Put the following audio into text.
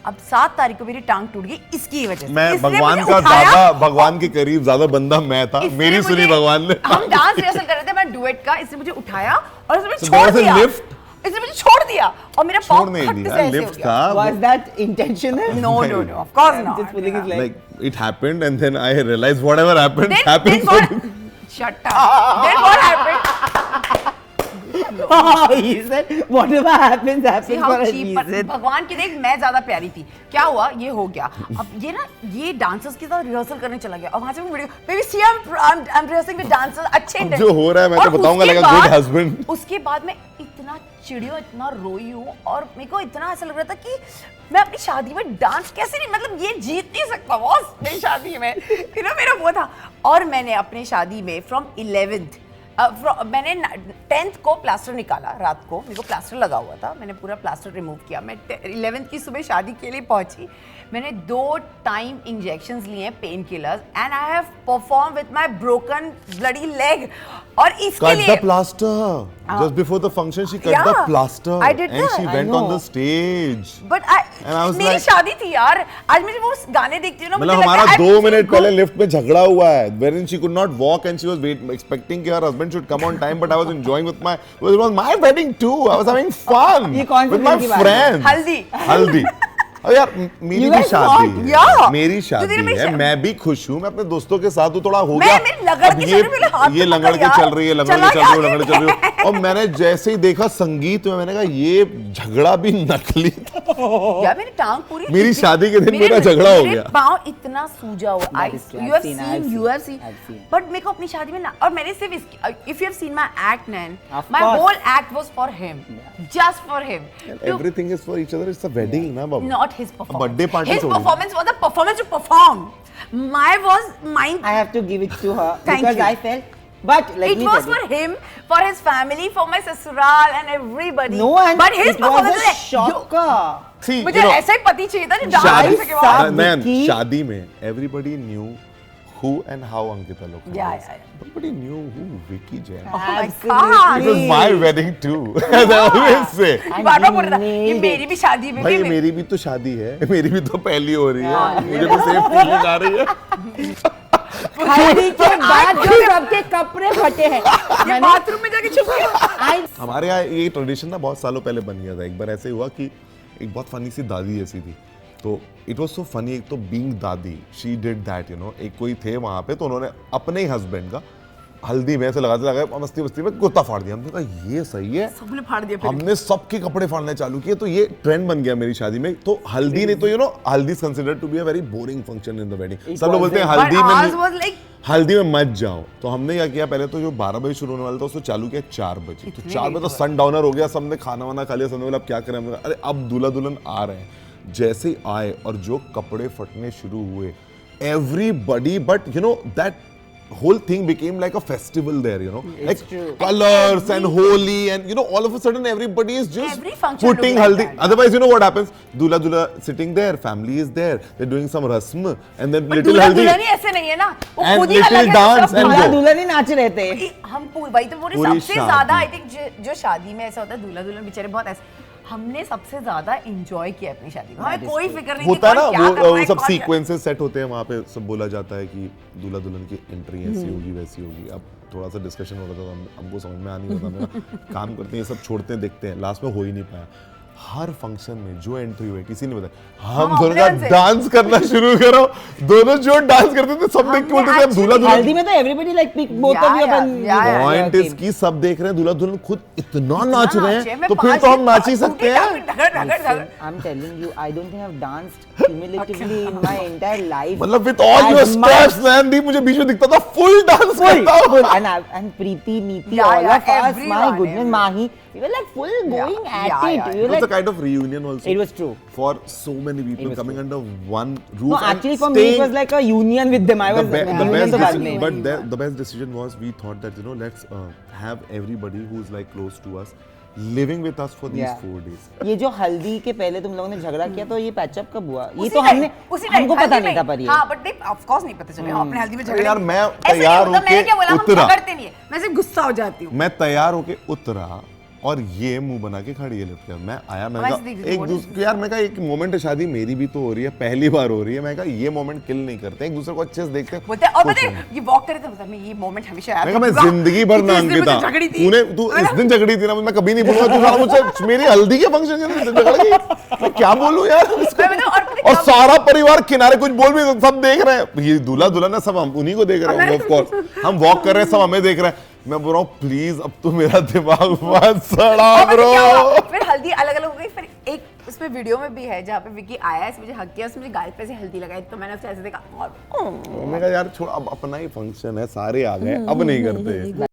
अब 7 तारीख को मेरी टांग टूट गई इसकी वजह से। मैं इसने भगवान मुझे का उठाया, ज्यादा, भगवान के करीब ज्यादा बंदा मैं था, इसने मेरी सुनी मुझे- भगवान ने। हम डांस रिहर्सल कर रहे थे, मैं डुएट का, इसने मुझे उठाया और इसने मुझे So छोड़ there was a दिया। lift? इसने मुझे छोड़ दिया और मेरा पाँव छोड़ नहीं खट से दिया, ऐसे हो लिफ्ट गया। था। Was that intentional? No, of course not. Just pulling his leg. Like it happened and then I realized whatever happened Then happened. what? Shut up. Then what happened? Oh, he said, whatever happens, See happens how for a cheap, but reason. भगवान की देख मैं ज्यादा प्यारी थी। क्या हुआ? ये हो गया। अब ये ना ये डांसर्स के साथ रिहर्सल करने चला गया और वहां से मैं video baby see I'm rehearsing with dancers अच्छे अब जो हो रहा है मैं तो और बताऊंगा उसके like a good बाद- husband. उसके बाद मैं इतना चिड़ी हूँ, इतना रोई हूँ और मेरे को इतना ऐसा लग रहा था कि मैं अपनी शादी में डांस कैसे नहीं, मतलब ये जीत नहीं सकता बॉस मेरी शादी में, you know, मेरा वो था। और मैंने अपनी शादी में फ्रॉम 11th मैंने 10th को प्लास्टर निकाला, रात को मेरे को प्लास्टर लगा हुआ था, मैंने पूरा प्लास्टर रिमूव किया। मैं 11th की सुबह शादी के लिए पहुंची, मैंने 2 टाइम इंजेक्शंस लिए pain killers and I have perform with my broken bloody leg. और इसके Cut लिए the plaster. Just before the function, she cut the Yeah, plaster. I did and that. she I went on know. the stage. But And I was मेरी like- शादी थी यार, आज मैं जब वो गाने देखती हूँ ना मतलब हमारा 2 मिनट पहले लिफ्ट में झगड़ा हुआ है, wherein she could not walk and she was expecting कि her husband should come on time, but I was enjoying with my, it was my wedding too. I was having fun ये कौन सी with my दिन की बात है? friends. हल्दी और यार मेरी You भी guys शादी fought? है, Yeah. मेरी तो शादी तेरी मेरी है, शा- मैं भी खुश हूँ, मैं अपने दोस्तों के साथ हूँ, थोड़ा हो मैं गया। मेरी लंगड़ अब की चल रही है, मेरे हाथ ये में लंगड़ पकड़ की यार। चल रही है, लंगड़ चला की चल रही है, गया। लंगड़ की चल रही है। और मैंने जैसे ही देखा संगीत में, मैंने कहा ये झगड़ा भी नकली था। यार मेरी टांग पूरी मेरी टूटी। शादी के दिन मेरे- मेरा झगड़ा हो मेरे गया। पाँव इतना सूजा हुआ। That is true. You have I've seen, seen, I've you have seen, seen. I've seen. But मेरे को अपनी शादी में ना, और मैंने सिर्फ if you have seen my act, Nan, Of my course. whole act was for him, just for him. To- Everything is for each other. It's a wedding, ना बाबू। Not his performance. birthday party His थोड़ी। performance was a performance to perform. My was mine. I have to give it to her Thank because you. I felt. But let It me was tell you. for him, for his family, for my ससुराल and everybody. No, and but his it was performance a was shocker. See, मुझे you know, ऐसा ही पति चाहिए था जो dance शादी कर सके साथ- वहाँ। नयन, Vicky- शादी में everybody knew who and how Ankita Lokha Yeah, was. yeah, yeah. Nobody knew who Vicky Jain. Oh my Absolutely. God. It was my wedding too, as I always say. And बार-बार he बोल रहा था, ये nailed मेरी it. भी शादी है, भाई बेबी, मेरी भी तो शादी है, मेरी भी तो पहली हो रही है, हाँ, मुझे भी सेम फीलिंग आ रही है। हल्दी के बाद जो सबके कपड़े फटे हैं ये बाथरूम में जाके छुप गया। I हमारे यहाँ ये ट्रेडिशन ना बहुत सालों पहले बन गया था। एक बार ऐसे हुआ कि एक बहुत फनी सी दादी ऐसी थी, तो इट वाज सो फनी। एक तो बीइंग दादी, she did that, you know. एक कोई थे वहाँ पे, तो उन्होंने अपने ही हस्बैंड का हल्दी में ऐसे लगाते लगाए मस्ती मस्ती में कुर्ता फाड़ दिया। हमने कहा ये सही है, सबने फाड़ दिया फिर। हमने सबके कपड़े फाड़ने चालू किए, तो ये ट्रेंड बन गया मेरी शादी में। तो हल्दी नहीं तो you know, haldi is considered to be a very boring function in the wedding. सब लोग बोलते हैं But हल्दी ours में was like हल्दी में मत जाओ। तो हमने क्या किया, पहले तो जो 12 बजे शुरू होने वाला था उसको चालू किया 4 बजे। तो 4 बजे तो सन डाउनर हो गया, सबने खाना वाना खा लिया, सबने बोला अब क्या करें। हमने कहा, अरे अब दूल्हा दुल्हन आ रहे हैं। जैसे ही आए और जो कपड़े फटने शुरू हुए, everybody, but you know that whole thing became like a festival there, you know, like true. colors and holy, and you know, all of a sudden everybody is just Every function putting look like haldi. that. Otherwise, you know what happens? Dula sitting there, family is there, they're doing some rasm, and then little दूल्हा haldi दुल्हन ही ऐसे नहीं है ना, वो and खुद ही little अलग है, dance सब and दूल्हा go. दुल्हन ही नाच रहे थे। हम वही तो बोले, पूरी सबसे शादी। ज्यादा आई थिंक जो शादी में ऐसा होता है, दूल्हा दुल्हन बेचारे बहुत ऐसे, हमने सबसे ज्यादा एंजॉय किया अपनी शादी में। हमें कोई फिक्र नहीं थी होता है ना कौन क्या कर रहा वो है, सब कौन क्या- सीक्वेंसेस सेट होते हैं वहाँ पे, सब बोला जाता है कि दूल्हा दुल्हन की एंट्री ऐसी होगी वैसी होगी। अब थोड़ा सा डिस्कशन हो रहा था, तो हमको समझ में आ नहीं रहा था। मेरा काम करते हैं, ये सब छोड़ते हैं, देखते हैं, लास्ट में हो ही नहीं पाया। हर फंक्शन में जो एंट्री हुई किसी ने बताया, हम हाँ, दोनों अपने का मन से। डांस करना शुरू करो। दोनों जो डांस करते थे सब देख के बोलते थे अब दूल्हा दुल्हन। हल्दी में तो everybody like pick both of you अपन पॉइंट इज कि सब देख रहे हैं, दूल्हा दुल्हन खुद इतना नाच रहे नाचे, हैं, मैं तो फिर 5 तो हम दिन नाच ही बाद सकते टूटी हैं। टांग में ढगड़ ढगड़ ढगड़। I'm telling you, I don't think I've danced cumulatively in my entire life. मतलब with all your As much- steps Naindeep, मुझे बीच में दिखता था फुल डांस full, करता हूं। full, and Preeti, Neeti, Yeah, all yeah, of us, my everyone, goodness, everyone. Mahi, we were like full going at yeah, it. yeah. We It were was like, a kind of reunion also. it was true. For so many people was coming true. under one roof. No, and actually for me it was like a union with them. I was the union best तो बाद decision, में. but the best decision was we thought that you know let's have everybody who's like close to us living with us for these Yeah. 4 days. ये जो हल्दी के पहले तुम लोगों ने झगड़ा किया तो ये पैचअप कब हुआ? ये उसी तो time, हमने उसी time, हमको हल्दी पता में। नहीं था पर ये। हाँ, but नहीं, of course नहीं पता चला, हम अपने हल्दी में झगड़े यार, नहीं। मैं ऐसे नहीं तैयार होता, होके मैंने क्या बोला, हम उतरा। झगड़ते नहीं है, मैं सिर्फ गुस्सा हो जाती हूँ। मैं तैयार होके उतरा, और ये मुंह बना के खड़ी है लिफ्ट के। मैं आया, मैंने वैसे कहा देख, एक what दूसरे यार, मैं कहा एक मोमेंट है, शादी मेरी भी तो हो रही है, पहली बार हो रही है, मैं कहा ये मोमेंट किल नहीं करते, एक दूसरे को अच्छे से देखते हैं। बोलते हैं, और कुछ पता नहीं। है ये वॉक करे तो पता है, मैं ये मोमेंट हमेशा याद मैं कहा मैं रखूंगा। जिंदगी भर ना जिस दिन अंकिता, मुझे झगड़ी थी। तू इस दिन झगड़ी थी ना, मैं कभी नहीं भूलूंगा। तू साला मुझसे मेरी हल्दी के फंक्शन के दिन झगड़ गई, मैं क्या बोलूं यार उसको? मैं बताऊं, और पता है और कब- सारा परिवार किनारे कुछ बोल भी, सब देख रहे हैं, ये दूल्हा दुल्हन है, सब हम उन्हीं को देख रहे हैं, ऑफ कोर्स हम वॉक कर रहे हैं, सब हमें देख रहे हैं। मैं बोल रहा हूँ प्लीज अब तो मेरा दिमाग मत सड़ा और पता ब्रो। है क्या हुआ? फिर हल्दी अलग अलग हो गई, फिर एक उसमें वीडियो में भी है जहाँ पे विकी आया, इसमें मुझे हक किया, उसने मुझे गाल पे से हल्दी लगाई, तो मैंने उसे ऐसे देखा और मैं कहा यार छोड़, अब अपना ही फंक्शन है, सारे आ गए, अब नहीं करते।